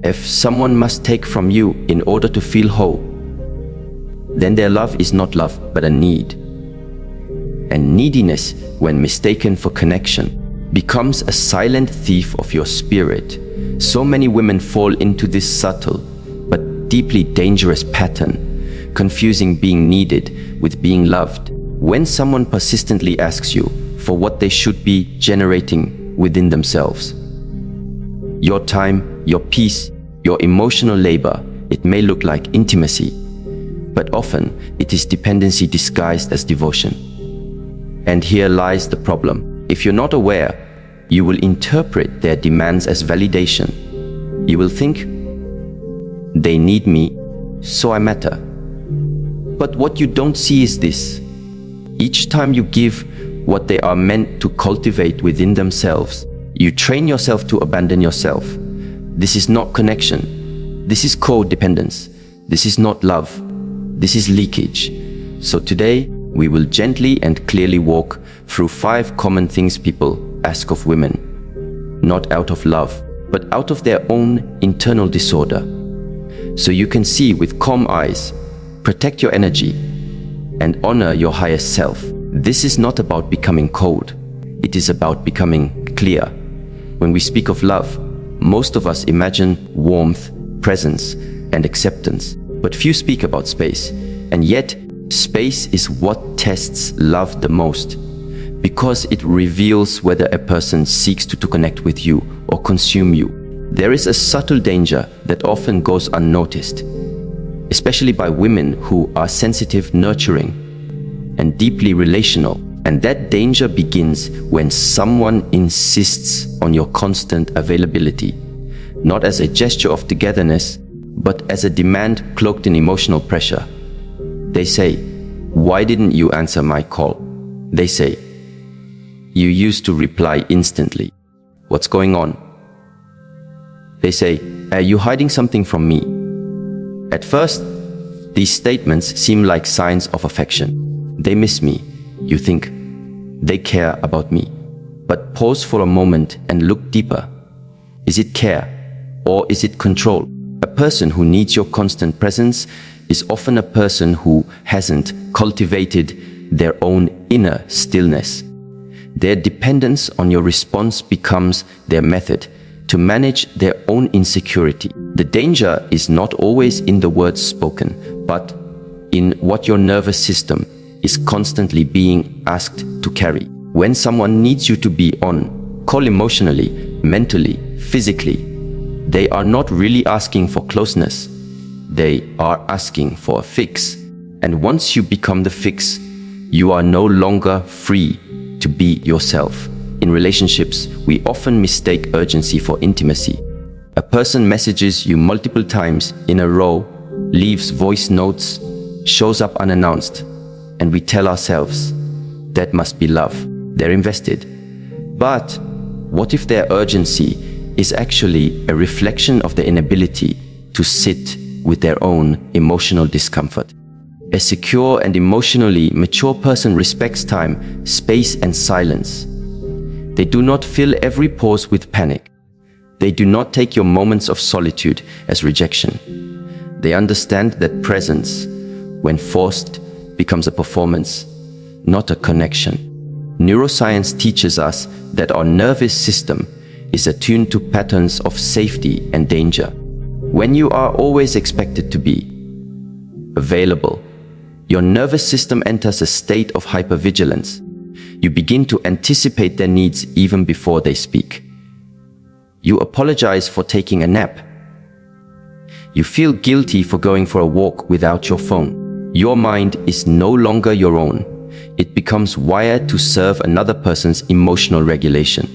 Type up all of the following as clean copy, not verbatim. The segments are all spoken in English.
If someone must take from you in order to feel whole, then their love is not love, but a need. And neediness, when mistaken for connection, becomes a silent thief of your spirit. So many women fall into this subtle but deeply dangerous pattern, confusing being needed with being loved. When someone persistently asks you for what they should be generating within themselves, your time, your peace, your emotional labor, it may look like intimacy, but often it is dependency disguised as devotion. And here lies the problem. If you're not aware, you will interpret their demands as validation. You will think, they need me, so I matter. But what you don't see is this. Each time you give what they are meant to cultivate within themselves, you train yourself to abandon yourself. This is not connection. This is codependence. This is not love. This is leakage. So today, we will gently and clearly walk through 5 common things people ask of women, not out of love, but out of their own internal disorder. So you can see with calm eyes, protect your energy, and honor your higher self. This is not about becoming cold. It is about becoming clear. When we speak of love, most of us imagine warmth, presence, and acceptance, but few speak about space. And yet, space is what tests love the most, because it reveals whether a person seeks to connect with you or consume you. There is a subtle danger that often goes unnoticed, especially by women who are sensitive, nurturing, and deeply relational. And that danger begins when someone insists on your constant availability, not as a gesture of togetherness, but as a demand cloaked in emotional pressure. They say, "Why didn't you answer my call?" They say, "You used to reply instantly. What's going on?" They say, "Are you hiding something from me?" At first, these statements seem like signs of affection. They miss me. You think, they care about me. But pause for a moment and look deeper. Is it care, or is it control? A person who needs your constant presence is often a person who hasn't cultivated their own inner stillness. Their dependence on your response becomes their method to manage their own insecurity. The danger is not always in the words spoken, but in what your nervous system is constantly being asked to carry. When someone needs you to be on call emotionally, mentally, physically, they are not really asking for closeness. They are asking for a fix. And once you become the fix, you are no longer free to be yourself. In relationships, we often mistake urgency for intimacy. A person messages you multiple times in a row, leaves voice notes, shows up unannounced, and we tell ourselves, that must be love. They're invested. But what if their urgency is actually a reflection of their inability to sit with their own emotional discomfort? A secure and emotionally mature person respects time, space, and silence. They do not fill every pause with panic. They do not take your moments of solitude as rejection. They understand that presence, when forced, becomes a performance, not a connection. Neuroscience teaches us that our nervous system is attuned to patterns of safety and danger. When you are always expected to be available, your nervous system enters a state of hypervigilance. You begin to anticipate their needs even before they speak. You apologize for taking a nap. You feel guilty for going for a walk without your phone. Your mind is no longer your own. It becomes wired to serve another person's emotional regulation.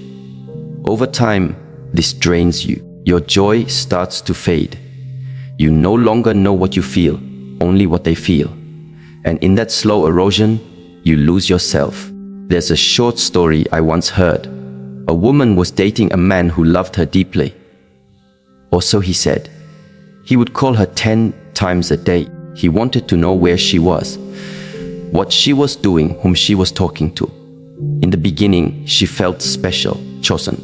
Over time, this drains you. Your joy starts to fade. You no longer know what you feel, only what they feel. And in that slow erosion, you lose yourself. There's a short story I once heard. A woman was dating a man who loved her deeply. Or so he said. He would call her 10 times a day. He wanted to know where she was, what she was doing, whom she was talking to. In the beginning, she felt special, chosen.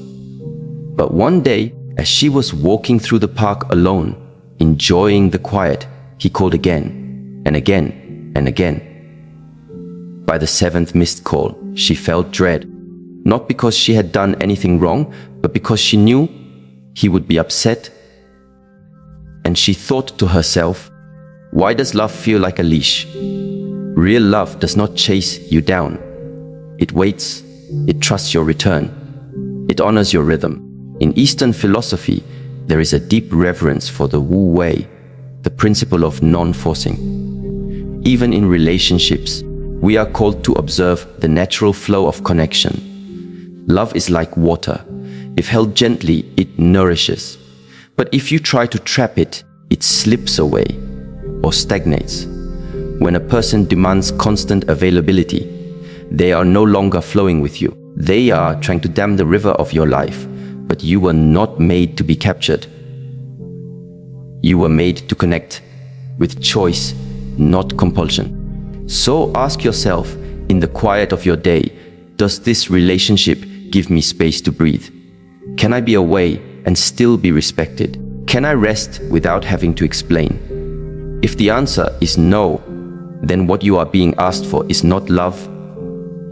But one day, As she was walking through the park alone, enjoying the quiet, he called again and again and again. By the seventh missed call, she felt dread, not because she had done anything wrong, but because she knew he would be upset. And she thought to herself, why does love feel like a leash? Real love does not chase you down. It waits, it trusts your return, it honors your rhythm. In Eastern philosophy, there is a deep reverence for the Wu Wei, the principle of non-forcing. Even in relationships, we are called to observe the natural flow of connection. Love is like water. If held gently, it nourishes. But if you try to trap it, it slips away or stagnates. When a person demands constant availability, they are no longer flowing with you. They are trying to dam the river of your life, but you were not made to be captured. You were made to connect with choice, not compulsion. So ask yourself in the quiet of your day, does this relationship give me space to breathe? Can I be away and still be respected? Can I rest without having to explain? If the answer is no, then what you are being asked for is not love,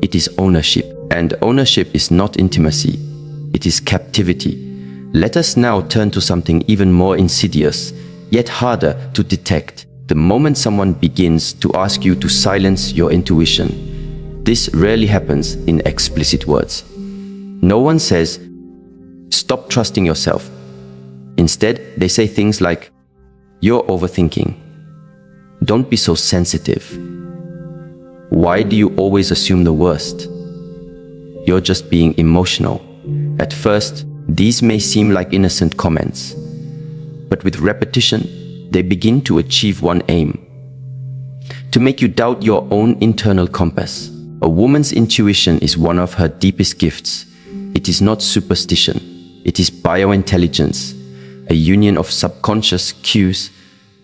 it is ownership. And ownership is not intimacy, it is captivity. Let us now turn to something even more insidious, yet harder to detect. The moment someone begins to ask you to silence your intuition, this rarely happens in explicit words. No one says, stop trusting yourself. Instead, they say things like, you're overthinking. Don't be so sensitive. Why do you always assume the worst? You're just being emotional. At first, these may seem like innocent comments, but with repetition, they begin to achieve one aim: to make you doubt your own internal compass. A woman's intuition is one of her deepest gifts. It is not superstition, it is biointelligence, a union of subconscious cues,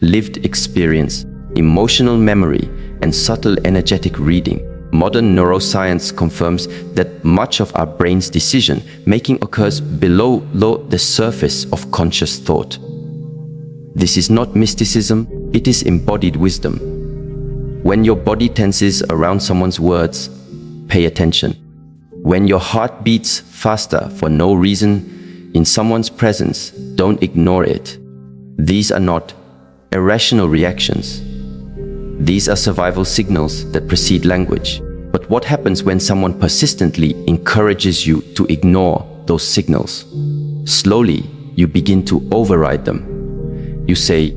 lived experience, emotional memory, and subtle energetic reading. Modern neuroscience confirms that much of our brain's decision-making occurs below the surface of conscious thought. This is not mysticism, it is embodied wisdom. When your body tenses around someone's words, pay attention. When your heart beats faster for no reason in someone's presence, don't ignore it. These are not irrational reactions. These are survival signals that precede language. But what happens when someone persistently encourages you to ignore those signals? Slowly, you begin to override them. You say,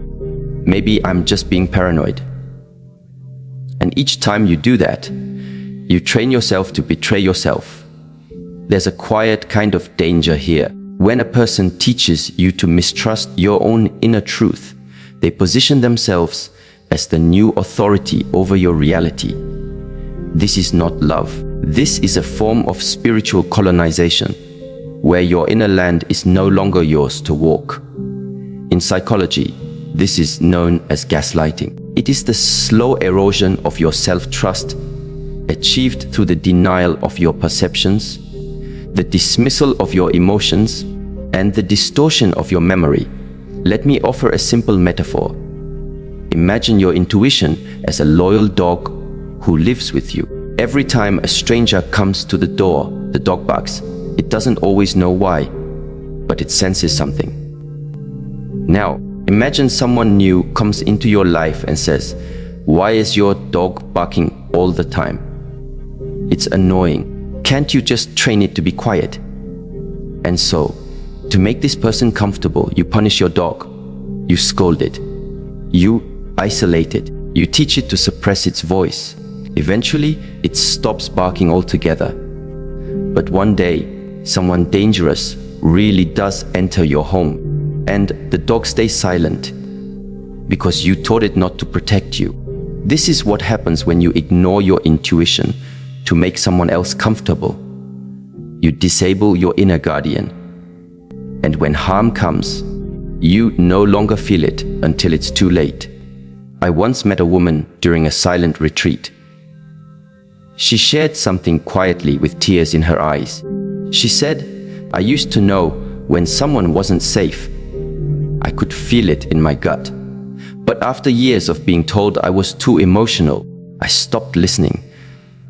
maybe I'm just being paranoid. And each time you do that, you train yourself to betray yourself. There's a quiet kind of danger here. When a person teaches you to mistrust your own inner truth, they position themselves as the new authority over your reality. This is not love. This is a form of spiritual colonization, where your inner land is no longer yours to walk. In psychology, this is known as gaslighting. It is the slow erosion of your self-trust, achieved through the denial of your perceptions, the dismissal of your emotions, and the distortion of your memory. Let me offer a simple metaphor. Imagine your intuition as a loyal dog who lives with you. Every time a stranger comes to the door, the dog barks. It doesn't always know why, but it senses something. Now, imagine someone new comes into your life and says, "Why is your dog barking all the time? It's annoying. Can't you just train it to be quiet?" And so, to make this person comfortable, you punish your dog. You scold it. You isolate it. You teach it to suppress its voice. Eventually, it stops barking altogether. But one day, someone dangerous really does enter your home, and the dog stays silent because you taught it not to protect you. This is what happens when you ignore your intuition to make someone else comfortable. You disable your inner guardian. And when harm comes, you no longer feel it until it's too late. I once met a woman during a silent retreat. She shared something quietly with tears in her eyes. She said, "I used to know when someone wasn't safe. I could feel it in my gut. But after years of being told I was too emotional, I stopped listening.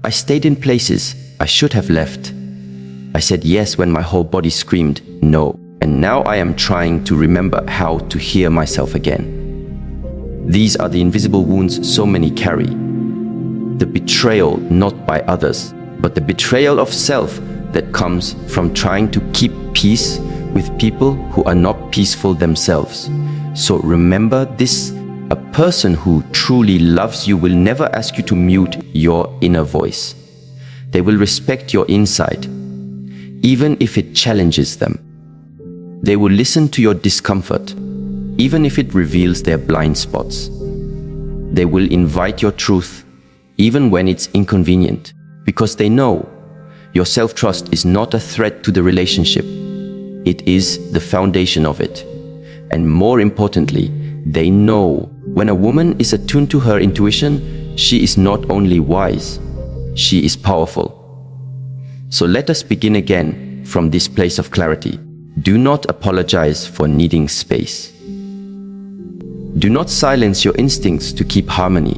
I stayed in places I should have left. I said yes when my whole body screamed no. And now I am trying to remember how to hear myself again. These are the invisible wounds so many carry. The betrayal not by others, but the betrayal of self that comes from trying to keep peace with people who are not peaceful themselves. So remember this, a person who truly loves you will never ask you to mute your inner voice. They will respect your inside, even if it challenges them. They will listen to your discomfort, even if it reveals their blind spots. They will invite your truth, even when it's inconvenient, because they know your self-trust is not a threat to the relationship. It is the foundation of it. And more importantly, they know when a woman is attuned to her intuition, she is not only wise, she is powerful. So let us begin again from this place of clarity. Do not apologize for needing space. Do not silence your instincts to keep harmony.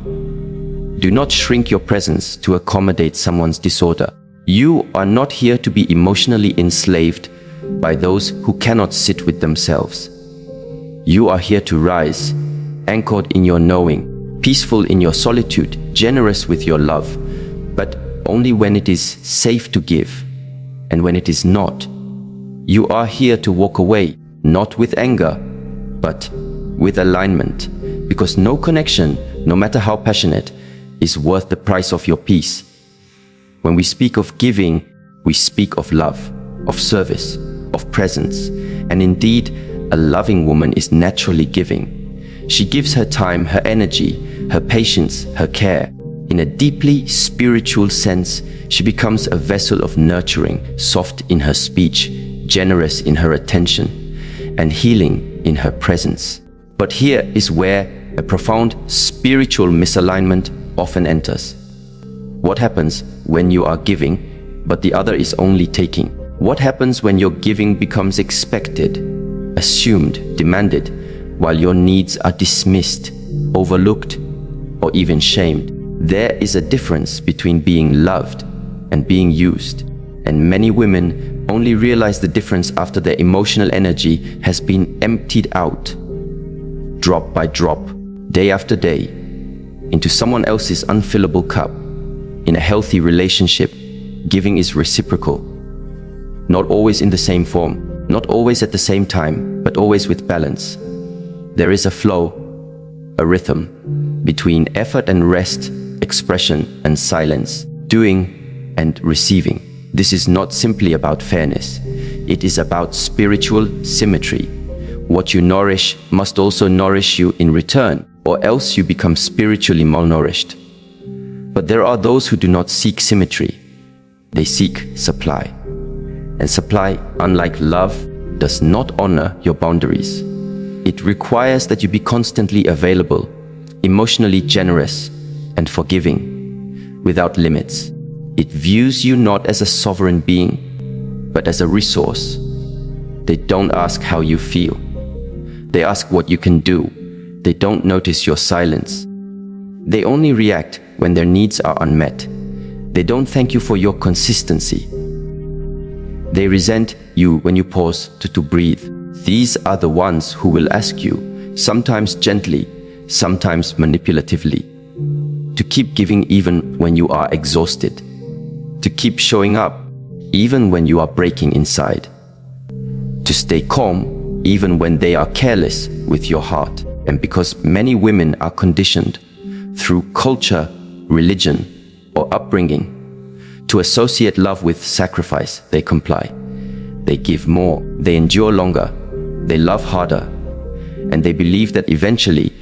Do not shrink your presence to accommodate someone's disorder. You are not here to be emotionally enslaved by those who cannot sit with themselves. You are here to rise, anchored in your knowing, peaceful in your solitude, generous with your love, but only when it is safe to give. And when it is not, you are here to walk away, not with anger, but with alignment, because no connection, no matter how passionate, is worth the price of your peace. When we speak of giving, we speak of love, of service, of presence, and indeed, a loving woman is naturally giving. She gives her time, her energy, her patience, her care. In a deeply spiritual sense, she becomes a vessel of nurturing, soft in her speech, generous in her attention, and healing in her presence. But here is where a profound spiritual misalignment often enters. What happens when you are giving, but the other is only taking? What happens when your giving becomes expected, assumed, demanded, while your needs are dismissed, overlooked, or even shamed? There is a difference between being loved and being used, and many women only realize the difference after their emotional energy has been emptied out, drop by drop, day after day, into someone else's unfillable cup. In a healthy relationship, giving is reciprocal. Not always in the same form, not always at the same time, but always with balance. There is a flow, a rhythm, between effort and rest, expression and silence, doing and receiving. This is not simply about fairness. It is about spiritual symmetry. What you nourish must also nourish you in return, or else you become spiritually malnourished. But there are those who do not seek symmetry. They seek supply. And supply, unlike love, does not honor your boundaries. It requires that you be constantly available, emotionally generous, and forgiving, without limits. It views you not as a sovereign being, but as a resource. They don't ask how you feel. They ask what you can do. They don't notice your silence. They only react when their needs are unmet. They don't thank you for your consistency. They resent you when you pause to breathe. These are the ones who will ask you, sometimes gently, sometimes manipulatively, to keep giving even when you are exhausted, to keep showing up even when you are breaking inside, to stay calm even when they are careless with your heart. And because many women are conditioned through culture, religion, or upbringing to associate love with sacrifice, they comply. They give more, they endure longer, they love harder, and they believe that eventually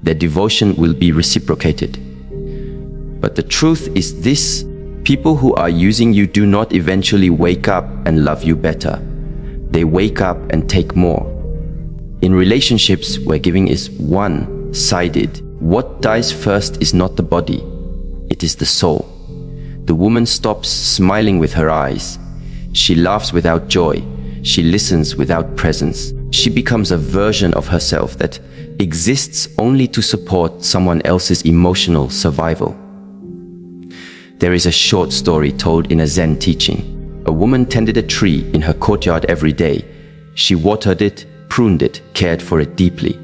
their devotion will be reciprocated. But the truth is this: people who are using you do not eventually wake up and love you better. They wake up and take more. In relationships where giving is one-sided, what dies first is not the body, it is the soul. The woman stops smiling with her eyes. She laughs without joy. She listens without presence. She becomes a version of herself that exists only to support someone else's emotional survival. There is a short story told in a Zen teaching. A woman tended a tree in her courtyard every day. She watered it, pruned it, cared for it deeply.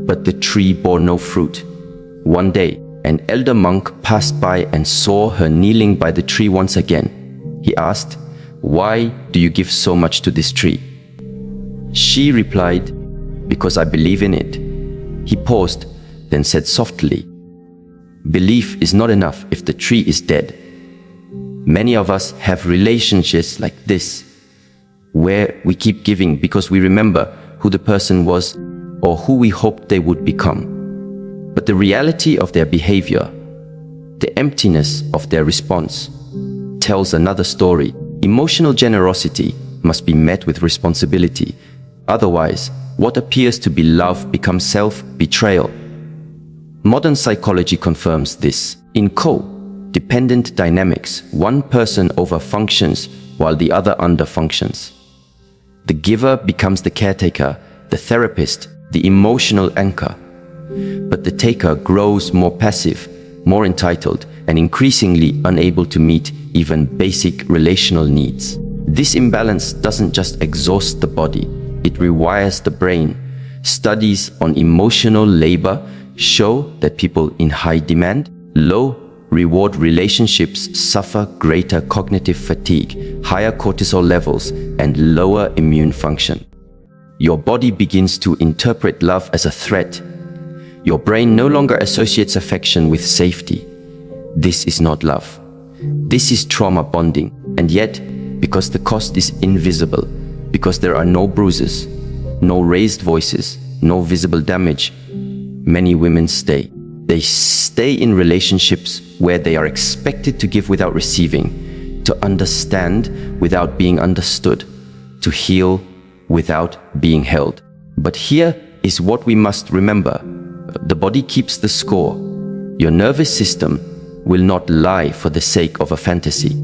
But the tree bore no fruit. One day, an elder monk passed by and saw her kneeling by the tree once again. He asked, "Why do you give so much to this tree?" She replied, "Because I believe in it." He paused, then said softly, "Belief is not enough if the tree is dead." Many of us have relationships like this, where we keep giving because we remember who the person was or who we hoped they would become. But the reality of their behavior, the emptiness of their response, tells another story. Emotional generosity must be met with responsibility. Otherwise, what appears to be love becomes self-betrayal. Modern psychology confirms this. In co-dependent dynamics, one person overfunctions while the other underfunctions. The giver becomes the caretaker, the therapist, the emotional anchor. But the taker grows more passive, more entitled, and increasingly unable to meet even basic relational needs. This imbalance doesn't just exhaust the body, it rewires the brain. Studies on emotional labor show that people in high demand, low reward relationships suffer greater cognitive fatigue, higher cortisol levels, and lower immune function. Your body begins to interpret love as a threat. Your brain no longer associates affection with safety. This is not love. This is trauma bonding. And yet, because the cost is invisible, because there are no bruises, no raised voices, no visible damage, many women stay. They stay in relationships where they are expected to give without receiving, to understand without being understood, to heal without being held. But here is what we must remember. The body keeps the score. Your nervous system will not lie for the sake of a fantasy.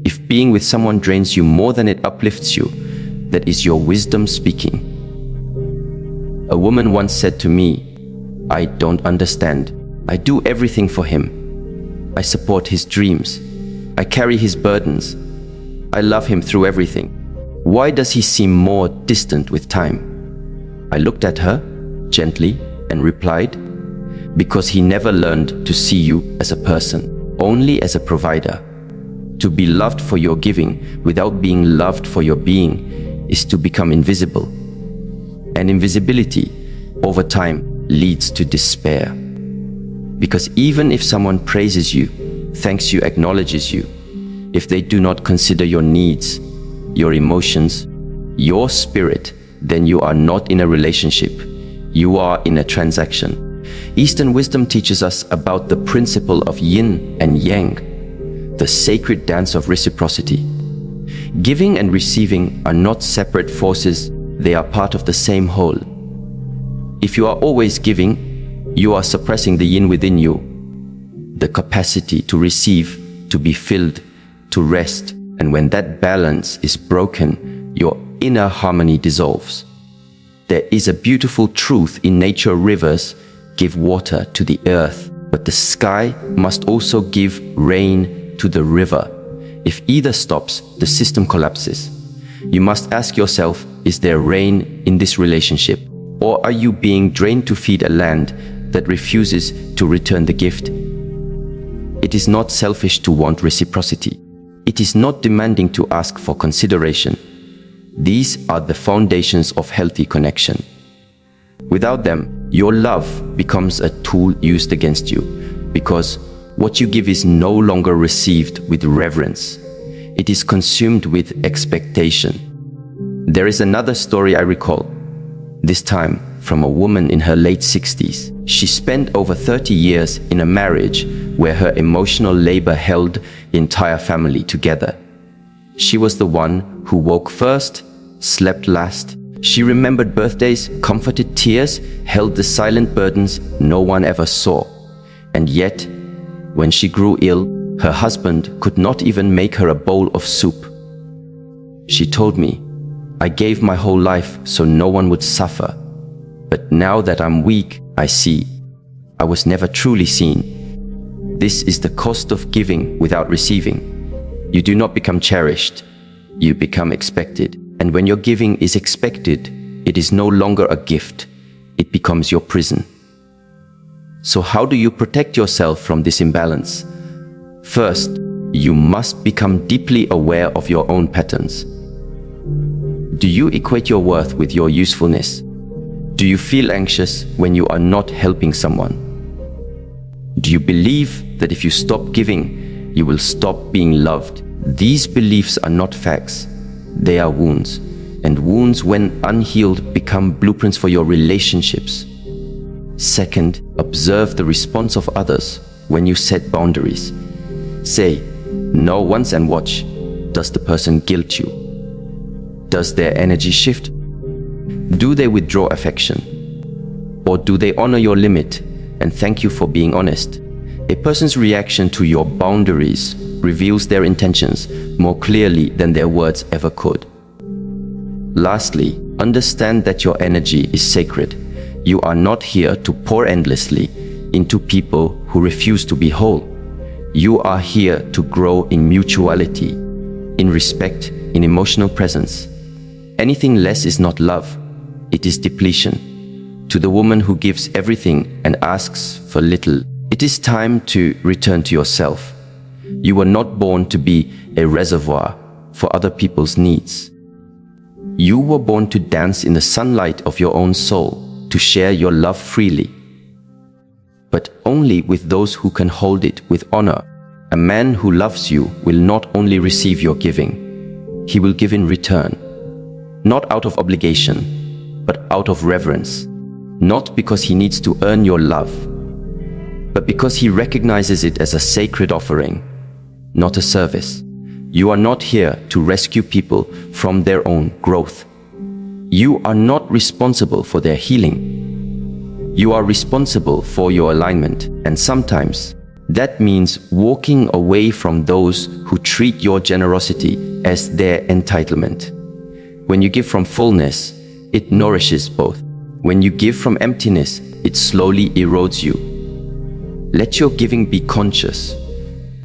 If being with someone drains you more than it uplifts you, that is your wisdom speaking. A woman once said to me, "I don't understand. I do everything for him. I support his dreams. I carry his burdens. I love him through everything. Why does he seem more distant with time?" I looked at her gently and replied, "Because he never learned to see you as a person, only as a provider. To be loved for your giving without being loved for your being is to become invisible. And invisibility, over time, leads to despair. Because even if someone praises you, thanks you, acknowledges you, if they do not consider your needs, your emotions, your spirit, then you are not in a relationship. You are in a transaction. Eastern wisdom teaches us about the principle of yin and yang, the sacred dance of reciprocity. Giving and receiving are not separate forces, they are part of the same whole. If you are always giving, you are suppressing the yin within you, the capacity to receive, to be filled, to rest. And when that balance is broken, your inner harmony dissolves. There is a beautiful truth in nature. Rivers give water to the earth, but the sky must also give rain to the river. If either stops, the system collapses. You must ask yourself, is there rain in this relationship? Or are you being drained to feed a land that refuses to return the gift? It is not selfish to want reciprocity. It is not demanding to ask for consideration. These are the foundations of healthy connection. Without them, your love becomes a tool used against you, because what you give is no longer received with reverence. It is consumed with expectation. There is another story I recall, this time from a woman in her late 60s. She spent over 30 years in a marriage where her emotional labor held the entire family together. She was the one who woke first, slept last. She remembered birthdays, comforted tears, held the silent burdens no one ever saw. And yet, when she grew ill, her husband could not even make her a bowl of soup. She told me, I gave my whole life so no one would suffer. But now that I'm weak, I see. I was never truly seen. This is the cost of giving without receiving. You do not become cherished. You become expected. And when your giving is expected, it is no longer a gift. It becomes your prison. So how do you protect yourself from this imbalance? First, you must become deeply aware of your own patterns. Do you equate your worth with your usefulness? Do you feel anxious when you are not helping someone? Do you believe that if you stop giving, you will stop being loved? These beliefs are not facts. They are wounds. And wounds, when unhealed, become blueprints for your relationships. Second, observe the response of others when you set boundaries. Say no once and watch. Does the person guilt you? Does their energy shift? Do they withdraw affection? Or do they honor your limit and thank you for being honest? A person's reaction to your boundaries reveals their intentions more clearly than their words ever could. Lastly, understand that your energy is sacred. You are not here to pour endlessly into people who refuse to be whole. You are here to grow in mutuality, in respect, in emotional presence. Anything less is not love. It is depletion. To the woman who gives everything and asks for little, it is time to return to yourself. You were not born to be a reservoir for other people's needs. You were born to dance in the sunlight of your own soul, to share your love freely, but only with those who can hold it with honor. A man who loves you will not only receive your giving, he will give in return, not out of obligation, but out of reverence, not because he needs to earn your love, but because he recognizes it as a sacred offering, not a service. You are not here to rescue people from their own growth. You are not responsible for their healing. You are responsible for your alignment, and sometimes that means walking away from those who treat your generosity as their entitlement. When you give from fullness, it nourishes both. When you give from emptiness, it slowly erodes you. Let your giving be conscious.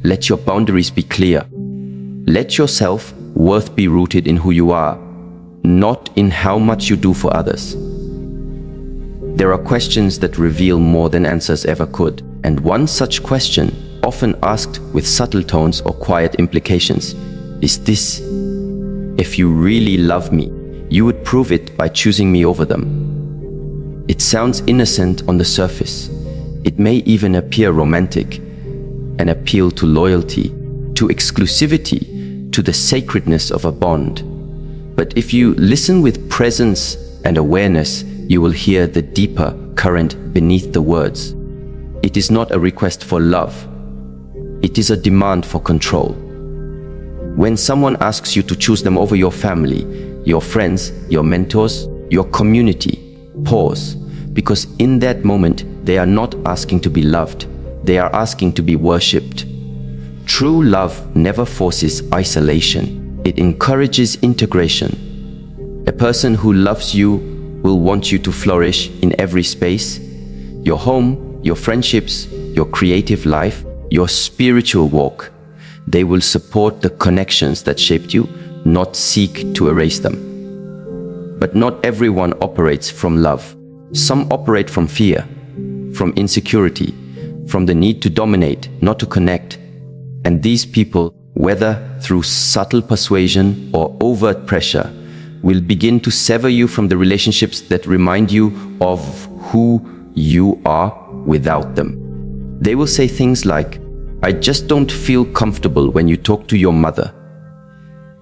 Let your boundaries be clear. Let your self-worth be rooted in who you are, not in how much you do for others. There are questions that reveal more than answers ever could, and one such question, often asked with subtle tones or quiet implications, is this: if you really love me, you would prove it by choosing me over them. It sounds innocent on the surface. It may even appear romantic, an appeal to loyalty, to exclusivity, to the sacredness of a bond. But if you listen with presence and awareness, you will hear the deeper current beneath the words. It is not a request for love. It is a demand for control. When someone asks you to choose them over your family, your friends, your mentors, your community, pause, because in that moment, they are not asking to be loved. They are asking to be worshipped. True love never forces isolation. It encourages integration. A person who loves you will want you to flourish in every space: your home, your friendships, your creative life, your spiritual walk. They will support the connections that shaped you, not seek to erase them. But not everyone operates from love. Some operate from fear, from insecurity, from the need to dominate, not to connect. And these people, whether through subtle persuasion or overt pressure, will begin to sever you from the relationships that remind you of who you are without them. They will say things like, "I just don't feel comfortable when you talk to your mother.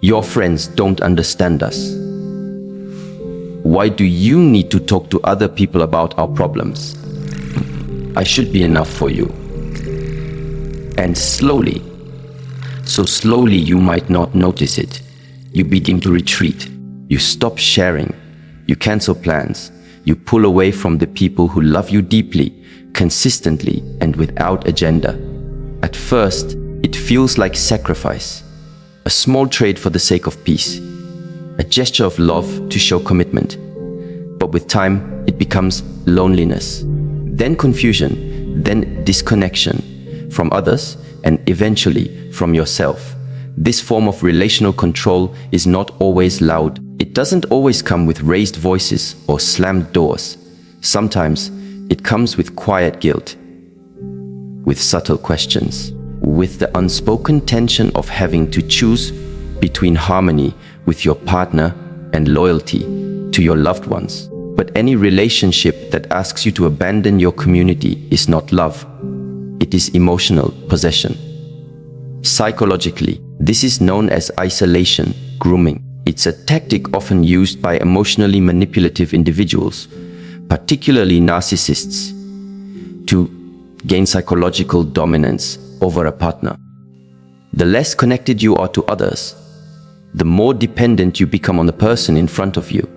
Your friends don't understand us. Why do you need to talk to other people about our problems? I should be enough for you." And slowly, so slowly you might not notice it, you begin to retreat. You stop sharing. You cancel plans. You pull away from the people who love you deeply, consistently, and without agenda. At first, it feels like sacrifice, a small trade for the sake of peace. a gesture of love to show commitment. But with time, it becomes loneliness, then confusion, then disconnection from others, and eventually from yourself. This form of relational control is not always loud. It doesn't always come with raised voices or slammed doors. Sometimes it comes with quiet guilt, with subtle questions, with the unspoken tension of having to choose between harmony with your partner and loyalty to your loved ones. But any relationship that asks you to abandon your community is not love. It is emotional possession. Psychologically, this is known as isolation grooming. It's a tactic often used by emotionally manipulative individuals, particularly narcissists, to gain psychological dominance over a partner. The less connected you are to others, the more dependent you become on the person in front of you.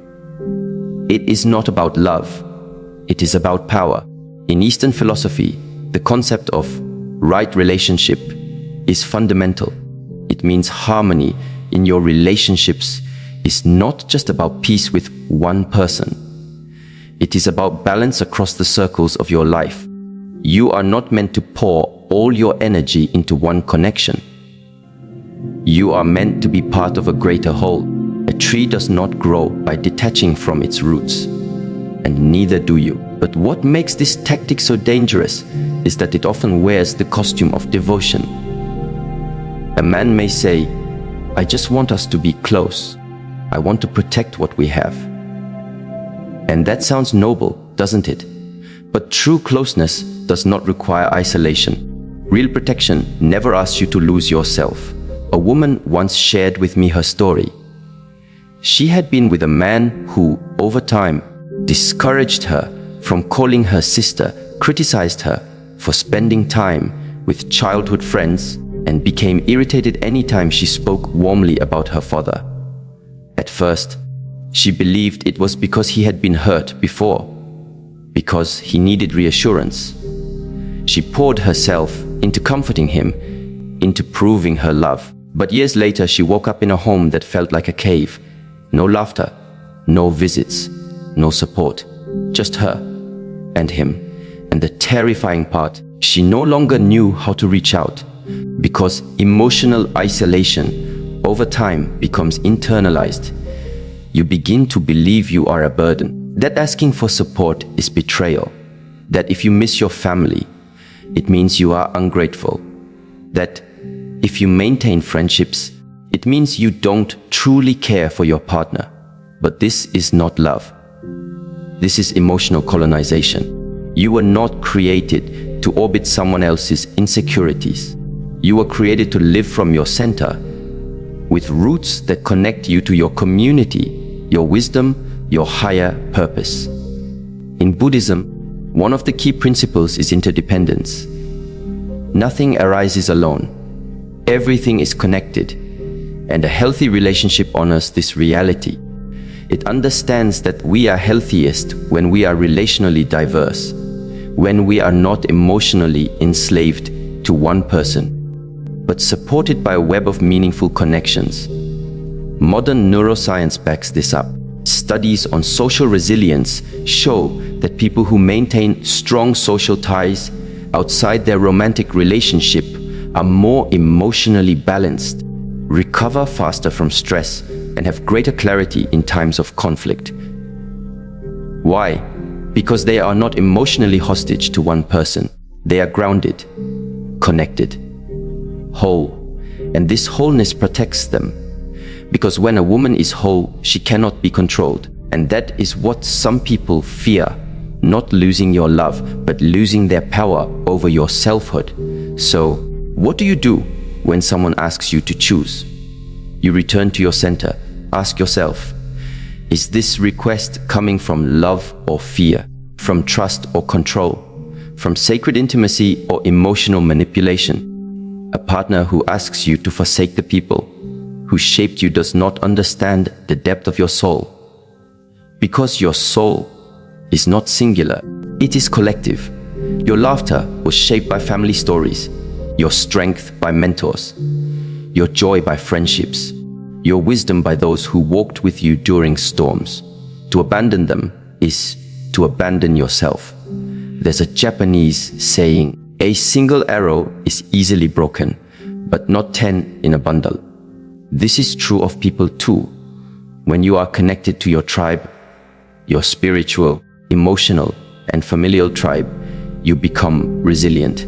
It is not about love, it is about power. In Eastern philosophy, the concept of right relationship is fundamental. It means harmony in your relationships is not just about peace with one person. It is about balance across the circles of your life. You are not meant to pour all your energy into one connection. You are meant to be part of a greater whole. A tree does not grow by detaching from its roots, and neither do you. But what makes this tactic so dangerous is that it often wears the costume of devotion. A man may say, "I just want us to be close. I want to protect what we have." And that sounds noble, doesn't it? But true closeness does not require isolation. Real protection never asks you to lose yourself. A woman once shared with me her story. She had been with a man who, over time, discouraged her from calling her sister, criticized her for spending time with childhood friends, and became irritated anytime she spoke warmly about her father. At first, she believed it was because he had been hurt before, because he needed reassurance. She poured herself into comforting him, into proving her love. But years later, she woke up in a home that felt like a cave. No laughter, no visits, no support, just her and him. And the terrifying part, she no longer knew how to reach out, because emotional isolation over time becomes internalized. You begin to believe you are a burden, that asking for support is betrayal, that if you miss your family, it means you are ungrateful, that if you maintain friendships, it means you don't truly care for your partner. But this is not love. This is emotional colonization. You were not created to orbit someone else's insecurities. You were created to live from your center, with roots that connect you to your community, your wisdom, your higher purpose. In Buddhism, one of the key principles is interdependence. Nothing arises alone. Everything is connected, and a healthy relationship honors this reality. It understands that we are healthiest when we are relationally diverse, when we are not emotionally enslaved to one person, but supported by a web of meaningful connections. Modern neuroscience backs this up. Studies on social resilience show that people who maintain strong social ties outside their romantic relationship are more emotionally balanced, recover faster from stress, and have greater clarity in times of conflict. Why? Because they are not emotionally hostage to one person. They are grounded, connected, whole, and this wholeness protects them. Because when a woman is whole, she cannot be controlled, and that is what some people fear, not losing your love, but losing their power over your selfhood. So, what do you do when someone asks you to choose? You return to your center. Ask yourself, is this request coming from love or fear, from trust or control, from sacred intimacy or emotional manipulation? A partner who asks you to forsake the people who shaped you does not understand the depth of your soul. Because your soul is not singular, it is collective. Your laughter was shaped by family stories, your strength by mentors, your joy by friendships, your wisdom by those who walked with you during storms. To abandon them is to abandon yourself. There's a Japanese saying, "A single arrow is easily broken, but not 10 in a bundle." This is true of people too. When you are connected to your tribe, your spiritual, emotional, and familial tribe, you become resilient.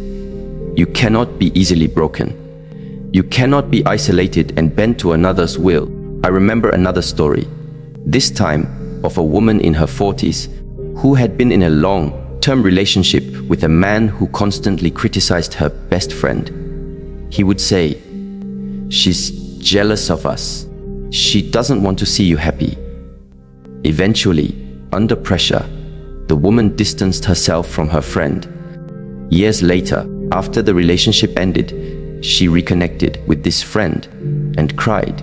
You cannot be easily broken. You cannot be isolated and bent to another's will. I remember another story, this time of a woman in her 40s who had been in a long-term relationship with a man who constantly criticized her best friend. He would say, "She's jealous of us. She doesn't want to see you happy." Eventually, under pressure, the woman distanced herself from her friend. Years later, after the relationship ended, she reconnected with this friend and cried.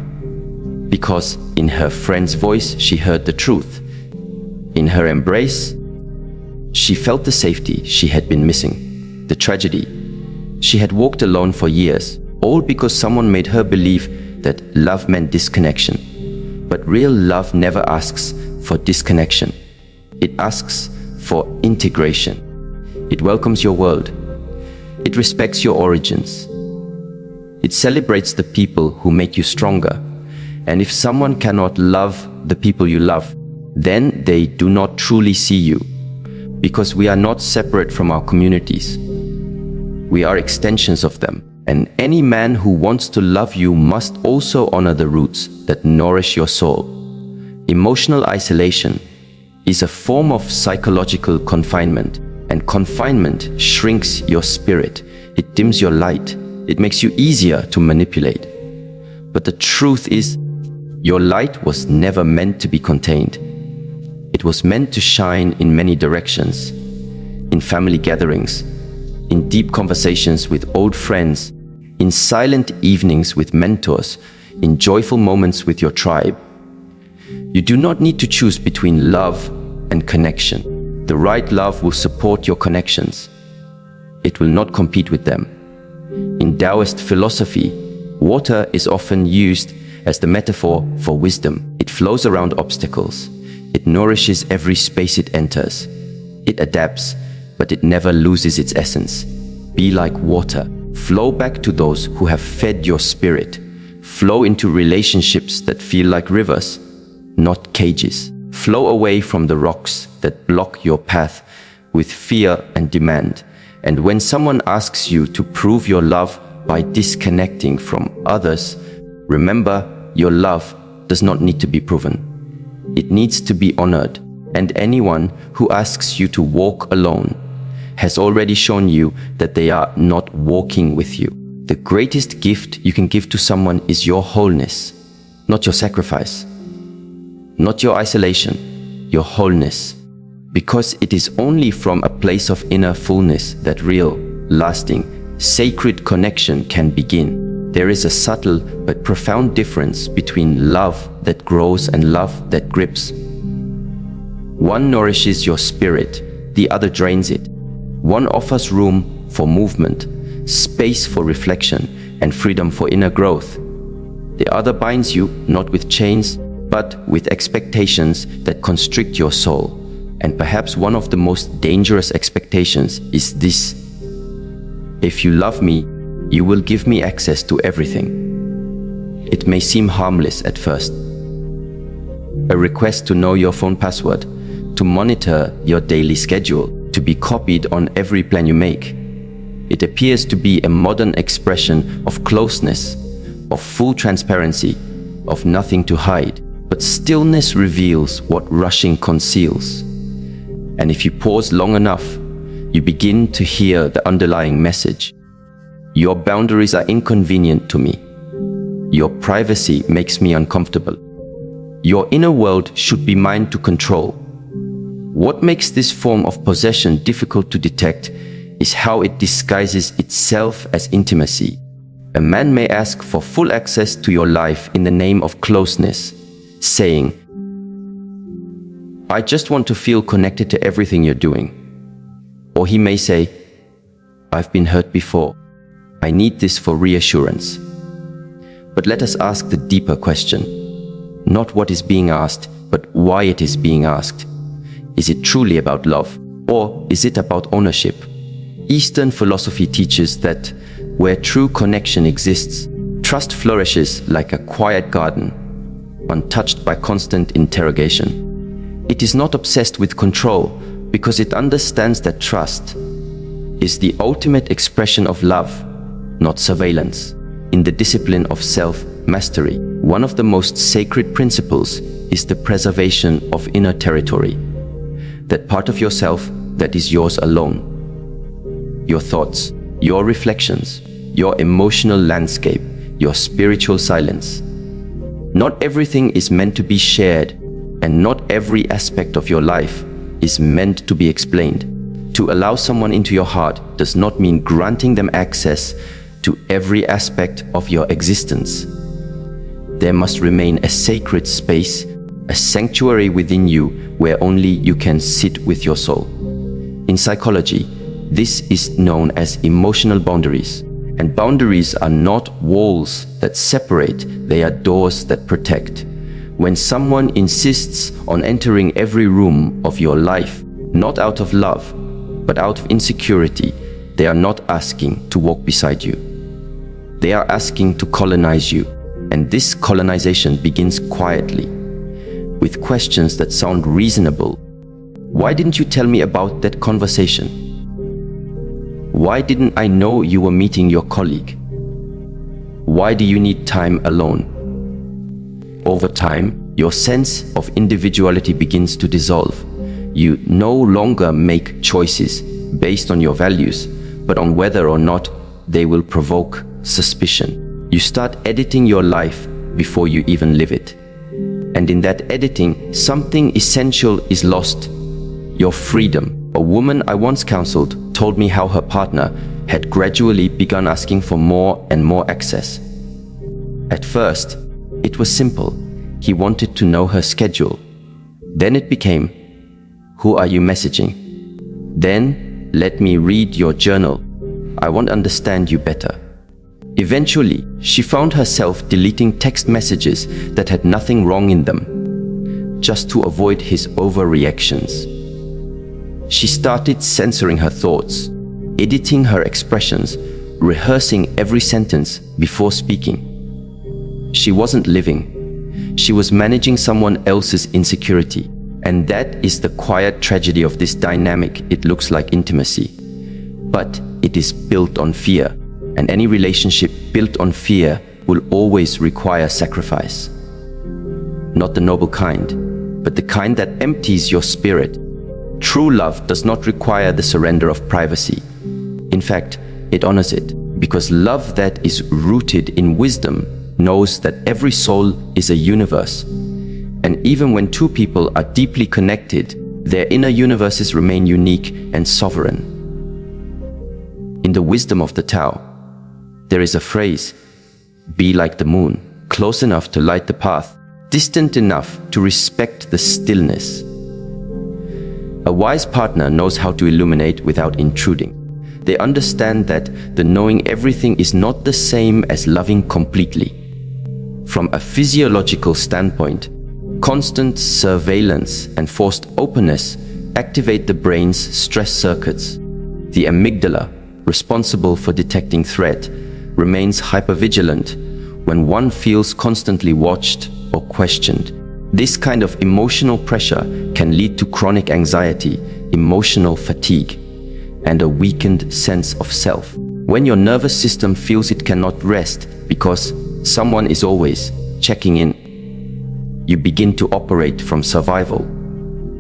Because in her friend's voice, she heard the truth. In her embrace, she felt the safety she had been missing. The tragedy, she had walked alone for years, all because someone made her believe that love meant disconnection. But real love never asks for disconnection. It asks for integration. It welcomes your world. It respects your origins. It celebrates the people who make you stronger. And if someone cannot love the people you love, then they do not truly see you. Because we are not separate from our communities. We are extensions of them. And any man who wants to love you must also honor the roots that nourish your soul. Emotional isolation is a form of psychological confinement, and confinement shrinks your spirit. It dims your light. It makes you easier to manipulate. But the truth is, your light was never meant to be contained. It was meant to shine in many directions. In family gatherings, in deep conversations with old friends, in silent evenings with mentors, in joyful moments with your tribe. You do not need to choose between love and connection. The right love will support your connections. It will not compete with them. In Taoist philosophy, water is often used as the metaphor for wisdom. It flows around obstacles. It nourishes every space it enters. It adapts, but it never loses its essence. Be like water. Flow back to those who have fed your spirit. Flow into relationships that feel like rivers, not cages. Flow away from the rocks that block your path with fear and demand. And when someone asks you to prove your love by disconnecting from others, remember, your love does not need to be proven. It needs to be honored. And anyone who asks you to walk alone has already shown you that they are not walking with you. The greatest gift you can give to someone is your wholeness, not your sacrifice, not your isolation, your wholeness. Because it is only from a place of inner fullness that real, lasting, sacred connection can begin. There is a subtle but profound difference between love that grows and love that grips. One nourishes your spirit, the other drains it. One offers room for movement, space for reflection, and freedom for inner growth. The other binds you not with chains, but with expectations that constrict your soul. And perhaps one of the most dangerous expectations is this: if you love me, you will give me access to everything. It may seem harmless at first. A request to know your phone password, to monitor your daily schedule, to be copied on every plan you make. It appears to be a modern expression of closeness, of full transparency, of nothing to hide. But stillness reveals what rushing conceals. And if you pause long enough, you begin to hear the underlying message. Your boundaries are inconvenient to me. Your privacy makes me uncomfortable. Your inner world should be mine to control. What makes this form of possession difficult to detect is how it disguises itself as intimacy. A man may ask for full access to your life in the name of closeness, saying, "I just want to feel connected to everything you're doing." Or he may say, "I've been hurt before. I need this for reassurance." But let us ask the deeper question. Not what is being asked, but why it is being asked. Is it truly about love, or is it about ownership? Eastern philosophy teaches that where true connection exists, trust flourishes like a quiet garden, untouched by constant interrogation. It is not obsessed with control because it understands that trust is the ultimate expression of love, not surveillance. In the discipline of self-mastery, one of the most sacred principles is the preservation of inner territory, that part of yourself that is yours alone. Your thoughts, your reflections, your emotional landscape, your spiritual silence. Not everything is meant to be shared, and not every aspect of your life is meant to be explained. To allow someone into your heart does not mean granting them access to every aspect of your existence. There must remain a sacred space, a sanctuary within you where only you can sit with your soul. In psychology, this is known as emotional boundaries. And boundaries are not walls that separate, they are doors that protect. When someone insists on entering every room of your life, not out of love, but out of insecurity, they are not asking to walk beside you. They are asking to colonize you, and this colonization begins quietly, with questions that sound reasonable. Why didn't you tell me about that conversation? Why didn't I know you were meeting your colleague? Why do you need time alone? Over time, your sense of individuality begins to dissolve. You no longer make choices based on your values, but on whether or not they will provoke suspicion. You start editing your life before you even live it. And in that editing, something essential is lost: your freedom. A woman I once counseled told me how her partner had gradually begun asking for more and more access. At first, it was simple. He wanted to know her schedule. Then it became, "Who are you messaging?" Then, "Let me read your journal. I want to understand you better." Eventually, she found herself deleting text messages that had nothing wrong in them, just to avoid his overreactions. She started censoring her thoughts, editing her expressions, rehearsing every sentence before speaking. She wasn't living. She was managing someone else's insecurity. And that is the quiet tragedy of this dynamic. It looks like intimacy, but it is built on fear. And any relationship built on fear will always require sacrifice. Not the noble kind, but the kind that empties your spirit. True love does not require the surrender of privacy. In fact, it honors it, because love that is rooted in wisdom knows that every soul is a universe. And even when two people are deeply connected, their inner universes remain unique and sovereign. In the wisdom of the Tao, there is a phrase: be like the moon, close enough to light the path, distant enough to respect the stillness. A wise partner knows how to illuminate without intruding. They understand that the knowing everything is not the same as loving completely. From a physiological standpoint, constant surveillance and forced openness activate the brain's stress circuits. The amygdala, responsible for detecting threat, remains hypervigilant when one feels constantly watched or questioned. This kind of emotional pressure can lead to chronic anxiety, emotional fatigue, and a weakened sense of self. When your nervous system feels it cannot rest because someone is always checking in, you begin to operate from survival,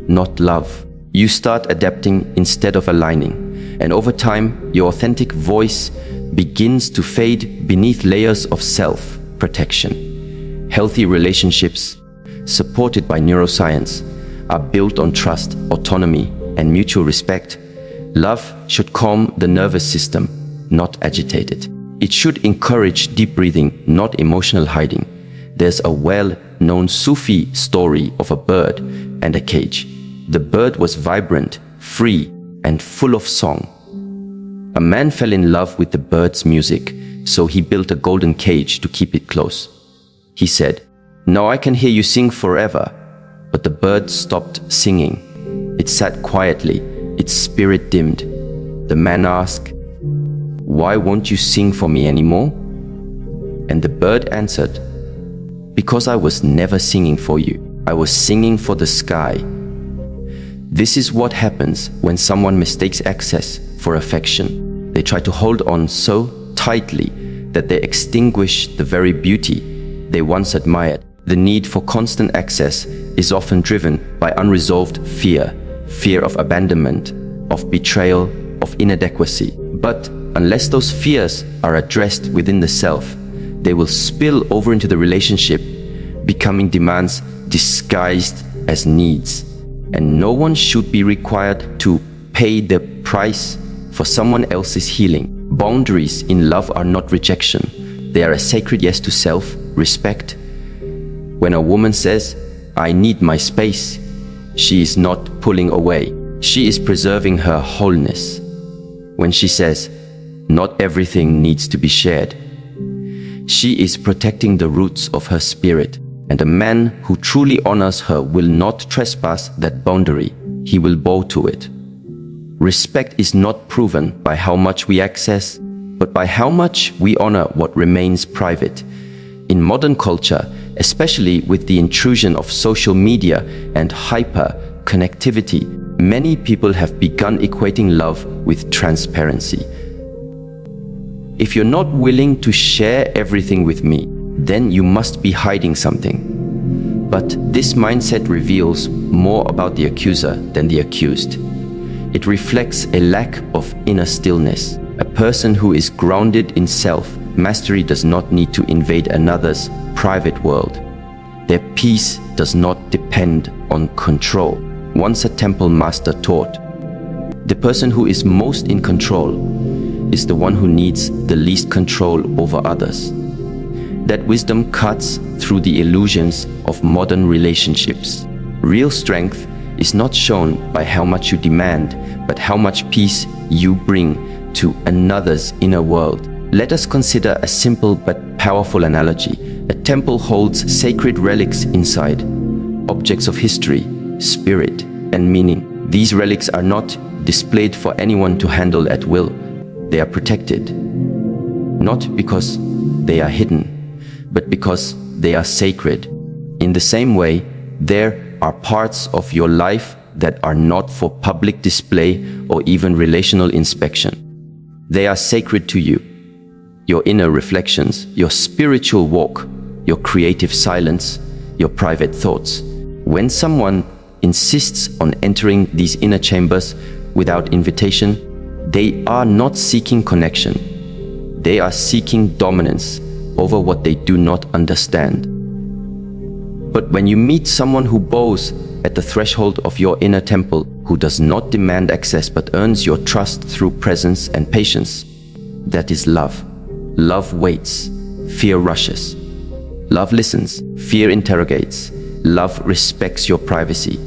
not love. You start adapting instead of aligning, and over time, your authentic voice begins to fade beneath layers of self-protection. Healthy relationships, supported by neuroscience, are built on trust, autonomy, and mutual respect. Love should calm the nervous system, not agitate it. It should encourage deep breathing, not emotional hiding. There's a well-known Sufi story of a bird and a cage. The bird was vibrant, free, and full of song. A man fell in love with the bird's music, so he built a golden cage to keep it close. He said, "Now I can hear you sing forever." But the bird stopped singing. It sat quietly, its spirit dimmed. The man asked, "Why won't you sing for me anymore?" And the bird answered, "Because I was never singing for you. I was singing for the sky." This is what happens when someone mistakes access for affection. They try to hold on so tightly that they extinguish the very beauty they once admired. The need for constant access is often driven by unresolved fear of abandonment, of betrayal, of inadequacy. But unless those fears are addressed within the self, they will spill over into the relationship, becoming demands disguised as needs. And no one should be required to pay the price for someone else's healing. Boundaries in love are not rejection. They are a sacred yes to self, respect. When a woman says, "I need my space," she is not pulling away. She is preserving her wholeness. When she says, "Not everything needs to be shared," she is protecting the roots of her spirit. And a man who truly honors her will not trespass that boundary. He will bow to it. Respect is not proven by how much we access, but by how much we honor what remains private. In modern culture, especially with the intrusion of social media and hyper-connectivity, many people have begun equating love with transparency. If you're not willing to share everything with me, then you must be hiding something. But this mindset reveals more about the accuser than the accused. It reflects a lack of inner stillness. A person who is grounded in self-mastery does not need to invade another's private world. Their peace does not depend on control. Once a temple master taught, the person who is most in control is the one who needs the least control over others. That wisdom cuts through the illusions of modern relationships. Real strength is not shown by how much you demand, but how much peace you bring to another's inner world. Let us consider a simple but powerful analogy. A temple holds sacred relics inside, objects of history, spirit, and meaning. These relics are not displayed for anyone to handle at will. They are protected, not because they are hidden, but because they are sacred. In the same way, there are parts of your life that are not for public display or even relational inspection. They are sacred to you. Your inner reflections, your spiritual walk, your creative silence, your private thoughts. When someone insists on entering these inner chambers without invitation, they are not seeking connection. They are seeking dominance over what they do not understand. But when you meet someone who bows at the threshold of your inner temple, who does not demand access but earns your trust through presence and patience, that is love. Love waits, fear rushes. Love listens, fear interrogates. Love respects your privacy,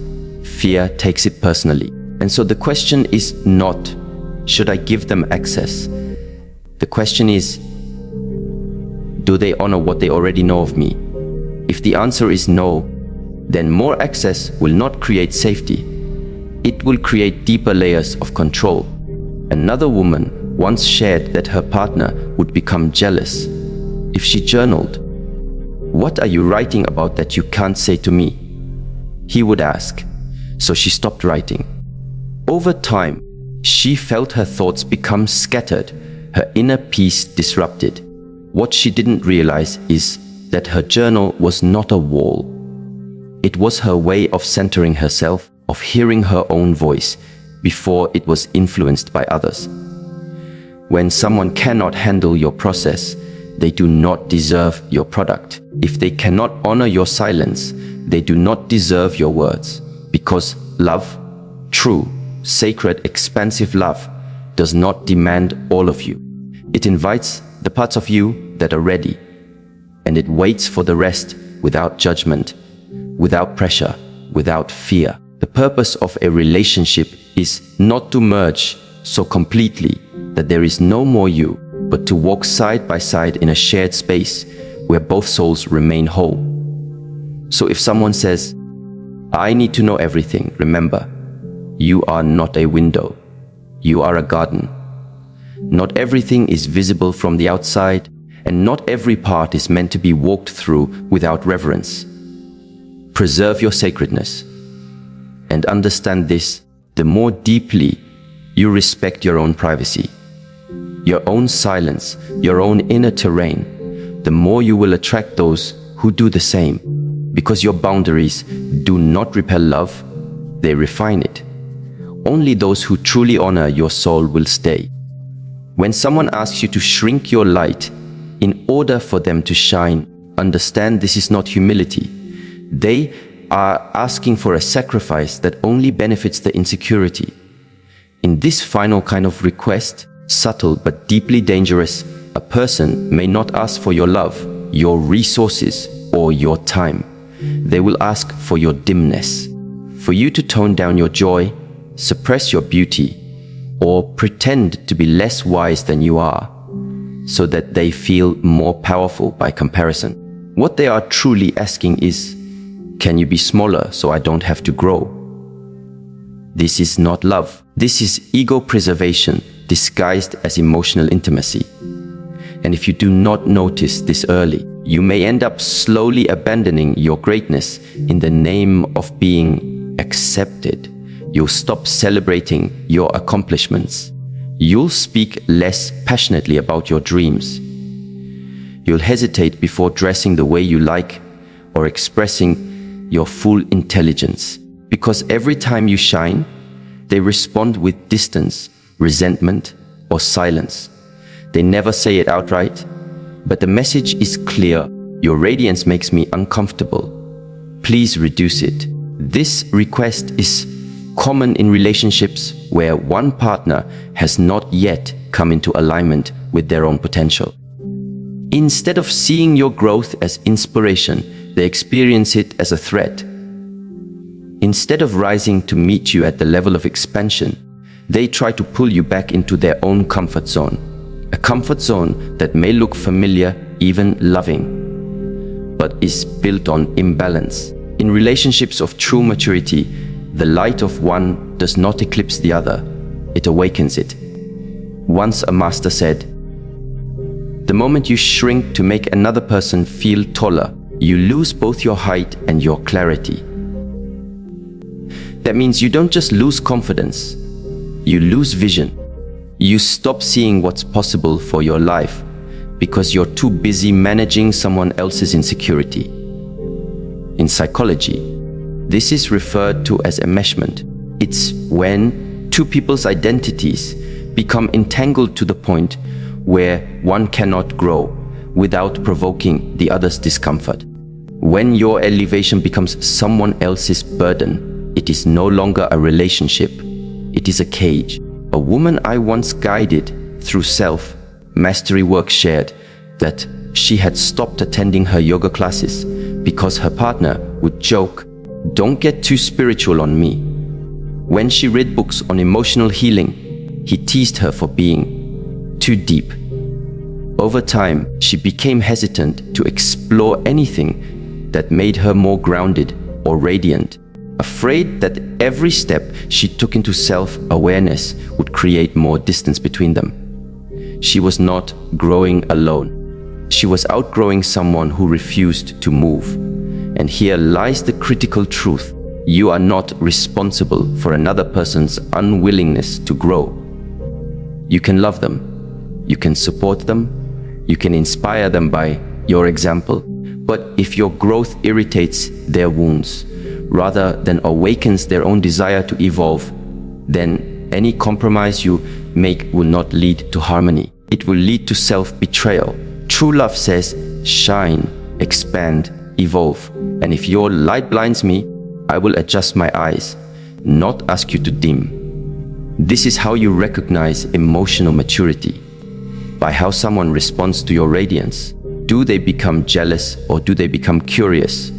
fear takes it personally. And so the question is not, should I give them access? The question is, do they honor what they already know of me? If the answer is no, then more access will not create safety. It will create deeper layers of control. Another woman once shared that her partner would become jealous if she journaled. "What are you writing about that you can't say to me?" he would ask. So she stopped writing. Over time, she felt her thoughts become scattered, her inner peace disrupted. What she didn't realize is that her journal was not a wall. It was her way of centering herself, of hearing her own voice before it was influenced by others. When someone cannot handle your process, they do not deserve your product. If they cannot honor your silence, they do not deserve your words. Because love, true, sacred, expansive love, does not demand all of you. It invites the parts of you that are ready, and it waits for the rest without judgment, without pressure, without fear. The purpose of a relationship is not to merge so completely that there is no more you, but to walk side by side in a shared space where both souls remain whole. So if someone says, "I need to know everything," remember, you are not a window. You are a garden. Not everything is visible from the outside, and not every part is meant to be walked through without reverence. Preserve your sacredness. And understand this, the more deeply you respect your own privacy, your own silence, your own inner terrain, the more you will attract those who do the same. Because your boundaries do not repel love, they refine it. Only those who truly honor your soul will stay. When someone asks you to shrink your light in order for them to shine, understand this is not humility. They are asking for a sacrifice that only benefits the insecurity. In this final kind of request, subtle but deeply dangerous, a person may not ask for your love, your resources, or your time. They will ask for your dimness, for you to tone down your joy, suppress your beauty, or pretend to be less wise than you are, so that they feel more powerful by comparison. What they are truly asking is, can you be smaller so I don't have to grow? This is not love. This is ego preservation disguised as emotional intimacy. And if you do not notice this early, you may end up slowly abandoning your greatness in the name of being accepted. You'll stop celebrating your accomplishments. You'll speak less passionately about your dreams. You'll hesitate before dressing the way you like or expressing your full intelligence. Because every time you shine, they respond with distance, resentment, or silence. They never say it outright, but the message is clear. Your radiance makes me uncomfortable. Please reduce it. This request is common in relationships where one partner has not yet come into alignment with their own potential. Instead of seeing your growth as inspiration, they experience it as a threat. Instead of rising to meet you at the level of expansion, they try to pull you back into their own comfort zone. A comfort zone that may look familiar, even loving, but is built on imbalance. In relationships of true maturity, the light of one does not eclipse the other, it awakens it. Once a master said, "The moment you shrink to make another person feel taller, you lose both your height and your clarity." That means you don't just lose confidence, you lose vision. You stop seeing what's possible for your life because you're too busy managing someone else's insecurity. In psychology, this is referred to as enmeshment. It's when two people's identities become entangled to the point where one cannot grow without provoking the other's discomfort. When your elevation becomes someone else's burden, it is no longer a relationship, it is a cage. A woman I once guided through self-mastery work shared that she had stopped attending her yoga classes because her partner would joke, "Don't get too spiritual on me." When she read books on emotional healing, he teased her for being too deep. Over time, she became hesitant to explore anything that made her more grounded or radiant, afraid that every step she took into self-awareness would create more distance between them. She was not growing alone. She was outgrowing someone who refused to move. And here lies the critical truth. You are not responsible for another person's unwillingness to grow. You can love them. You can support them. You can inspire them by your example. But if your growth irritates their wounds, rather than awakens their own desire to evolve, then any compromise you make will not lead to harmony. It will lead to self-betrayal. True love says, shine, expand, evolve. And if your light blinds me, I will adjust my eyes, not ask you to dim. This is how you recognize emotional maturity, by how someone responds to your radiance. Do they become jealous or do they become curious?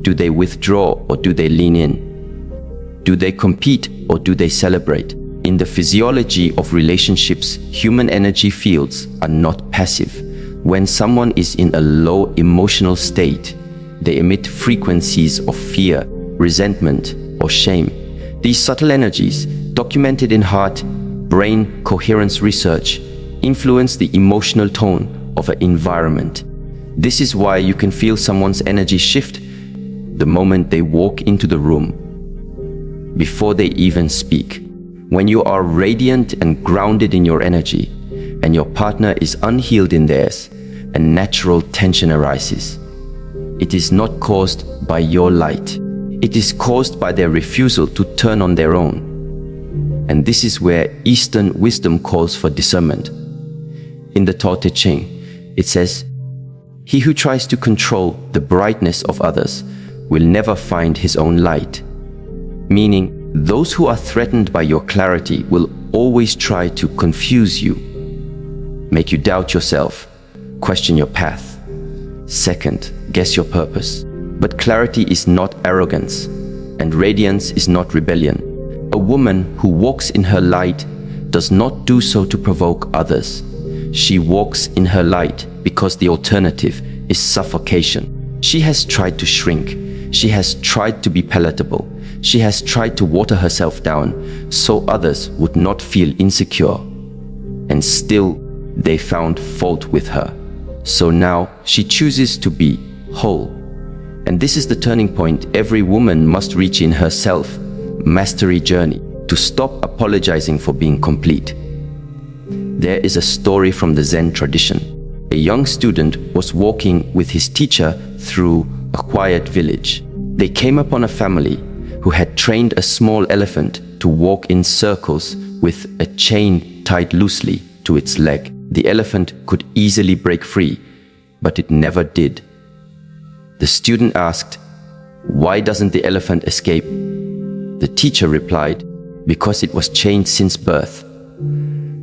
Do they withdraw or do they lean in? Do they compete or do they celebrate? in the physiology of relationships, human energy fields are not passive. When someone is in a low emotional state, they emit frequencies of fear, resentment, or shame. These subtle energies, documented in heart, brain coherence research, influence the emotional tone of an environment. This is why you can feel someone's energy shift the moment they walk into the room, before they even speak. When you are radiant and grounded in your energy, and your partner is unhealed in theirs, a natural tension arises. It is not caused by your light. It is caused by their refusal to turn on their own. And this is where Eastern wisdom calls for discernment. In the Tao Te Ching, it says, "He who tries to control the brightness of others will never find his own light." Meaning, those who are threatened by your clarity will always try to confuse you, make you doubt yourself, question your path, second, guess your purpose. But clarity is not arrogance, and radiance is not rebellion. A woman who walks in her light does not do so to provoke others. She walks in her light because the alternative is suffocation. She has tried to shrink. She has tried to be palatable. She has tried to water herself down so others would not feel insecure. And still, they found fault with her. So now she chooses to be whole. And this is the turning point every woman must reach in her self-mastery journey, to stop apologizing for being complete. There is a story from the Zen tradition. A young student was walking with his teacher through a quiet village. They came upon a family who had trained a small elephant to walk in circles with a chain tied loosely to its leg. The elephant could easily break free, but it never did. The student asked, "Why doesn't the elephant escape?" The teacher replied, "Because it was chained since birth.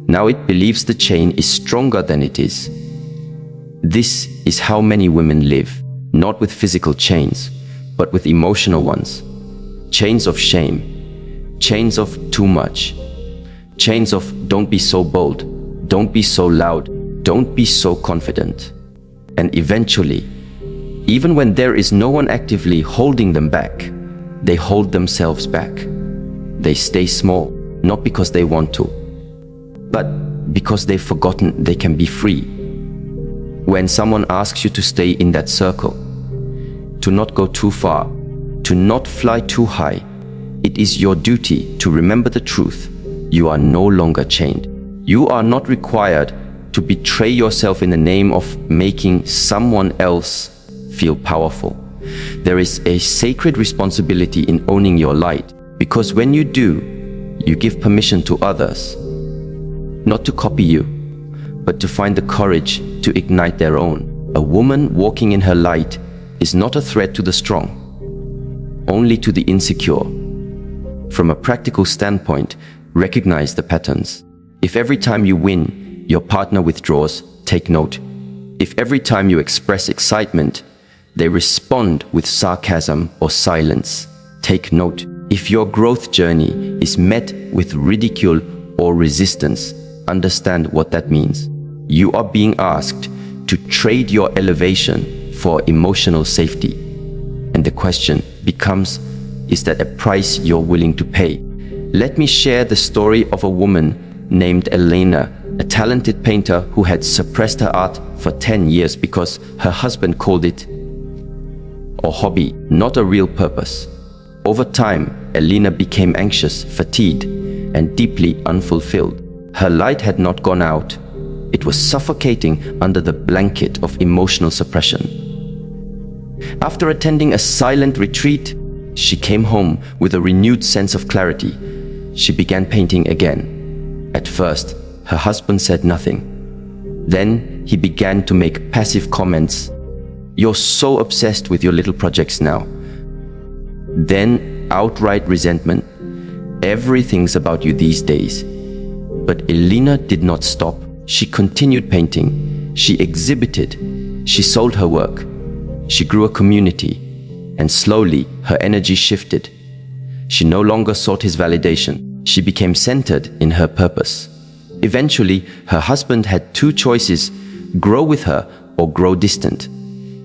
Now it believes the chain is stronger than it is." This is how many women live, not with physical chains, but with emotional ones. Chains of shame, chains of too much, chains of don't be so bold, don't be so loud, don't be so confident. And eventually, even when there is no one actively holding them back, they hold themselves back. They stay small, not because they want to, but because they've forgotten they can be free. When someone asks you to stay in that circle, to not go too far, to not fly too high, it is your duty to remember the truth. You are no longer chained. You are not required to betray yourself in the name of making someone else feel powerful. There is a sacred responsibility in owning your light, because when you do, you give permission to others, not to copy you, but to find the courage to ignite their own. A woman walking in her light is not a threat to the strong, only to the insecure. From a practical standpoint, recognize the patterns. If every time you win, your partner withdraws, take note. If every time you express excitement, they respond with sarcasm or silence, take note. If your growth journey is met with ridicule or resistance, understand what that means. You are being asked to trade your elevation for emotional safety. And the question becomes, is that a price you're willing to pay? Let me share the story of a woman named Elena, a talented painter who had suppressed her art for 10 years because her husband called it a hobby, not a real purpose. Over time, Elena became anxious, fatigued, and deeply unfulfilled. Her light had not gone out. It was suffocating under the blanket of emotional suppression. After attending a silent retreat, she came home with a renewed sense of clarity. She began painting again. At first, her husband said nothing. Then he began to make passive comments. "You're so obsessed with your little projects now." Then outright resentment. "Everything's about you these days." But Elena did not stop. She continued painting. She exhibited. She sold her work. She grew a community. And slowly, her energy shifted. She no longer sought his validation. She became centered in her purpose. Eventually, her husband had two choices: grow with her or grow distant.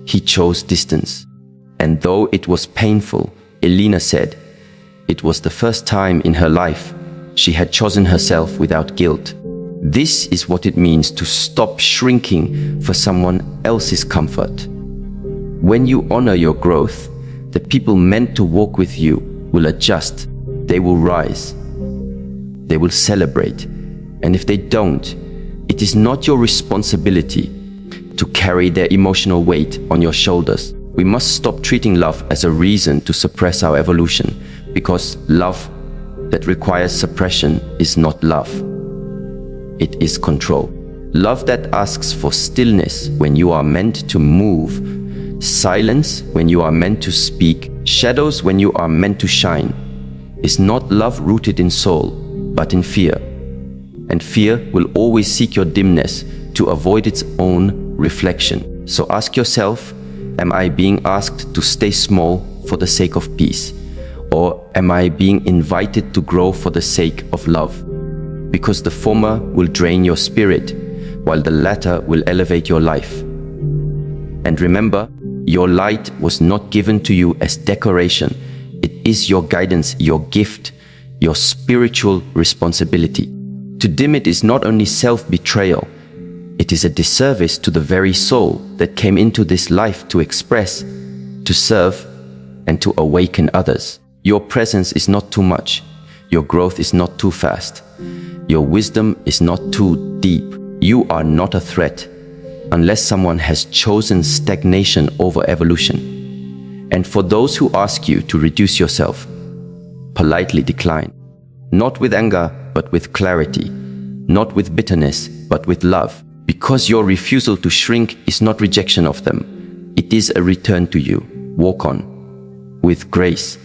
He chose distance. And though it was painful, Elena said, it was the first time in her life she had chosen herself without guilt. This is what it means to stop shrinking for someone else's comfort. When you honor your growth, the people meant to walk with you will adjust. They will rise. They will celebrate. And if they don't, it is not your responsibility to carry their emotional weight on your shoulders. We must stop treating love as a reason to suppress our evolution, because love that requires suppression is not love. It is control. Love that asks for stillness when you are meant to move, silence when you are meant to speak, shadows when you are meant to shine, is not love rooted in soul, but in fear. And fear will always seek your dimness to avoid its own reflection. So ask yourself, am I being asked to stay small for the sake of peace? Or am I being invited to grow for the sake of love? Because the former will drain your spirit, while the latter will elevate your life. And remember, your light was not given to you as decoration. It is your guidance, your gift, your spiritual responsibility. To dim it is not only self-betrayal, it is a disservice to the very soul that came into this life to express, to serve, and to awaken others. Your presence is not too much. Your growth is not too fast. Your wisdom is not too deep. You are not a threat, unless someone has chosen stagnation over evolution. And for those who ask you to reduce yourself, politely decline. Not with anger, but with clarity. Not with bitterness, but with love. Because your refusal to shrink is not rejection of them. It is a return to you. Walk on. With grace,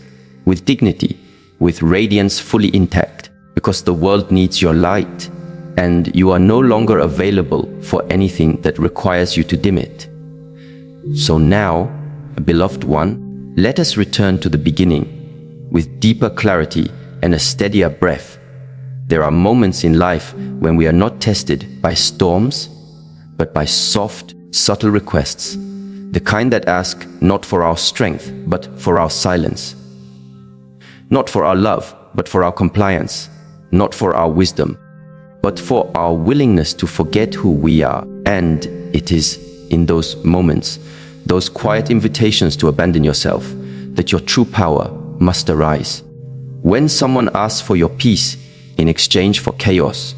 with dignity, with radiance fully intact. Because the world needs your light, and you are no longer available for anything that requires you to dim it. So now, beloved one, let us return to the beginning, with deeper clarity and a steadier breath. There are moments in life when we are not tested by storms, but by soft, subtle requests, the kind that ask not for our strength, but for our silence. Not for our love, but for our compliance. Not for our wisdom, but for our willingness to forget who we are. And it is in those moments, those quiet invitations to abandon yourself, that your true power must arise. When someone asks for your peace in exchange for chaos,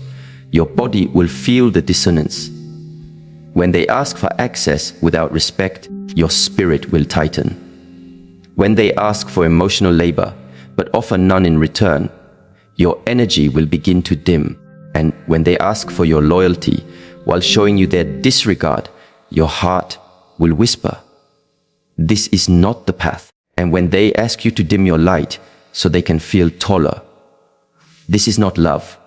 your body will feel the dissonance. When they ask for access without respect, your spirit will tighten. When they ask for emotional labor, but offer none in return, your energy will begin to dim. And when they ask for your loyalty, while showing you their disregard, your heart will whisper, this is not the path. And when they ask you to dim your light so they can feel taller, this is not love.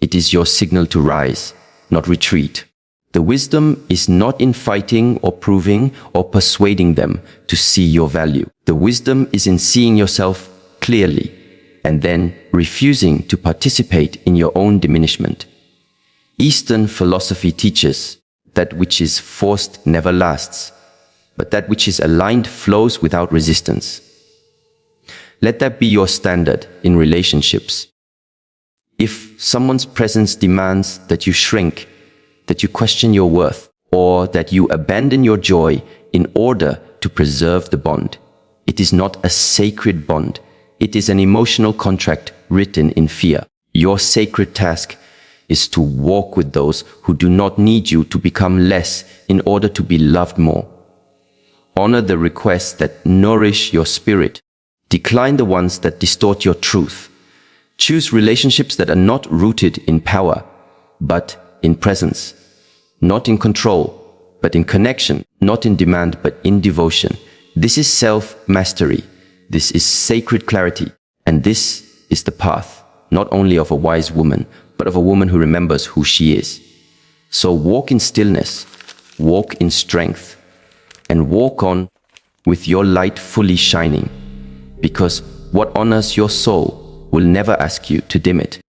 It is your signal to rise, not retreat. The wisdom is not in fighting or proving or persuading them to see your value. The wisdom is in seeing yourself clearly, and then refusing to participate in your own diminishment. Eastern philosophy teaches that which is forced never lasts, but that which is aligned flows without resistance. Let that be your standard in relationships. If someone's presence demands that you shrink, that you question your worth, or that you abandon your joy in order to preserve the bond, it is not a sacred bond. It is an emotional contract written in fear. Your sacred task is to walk with those who do not need you to become less in order to be loved more. Honor the requests that nourish your spirit. Decline the ones that distort your truth. Choose relationships that are not rooted in power, but in presence. Not in control, but in connection. Not in demand, but in devotion. This is self-mastery. This is sacred clarity, and this is the path, not only of a wise woman, but of a woman who remembers who she is. So walk in stillness, walk in strength, and walk on with your light fully shining, because what honors your soul will never ask you to dim it.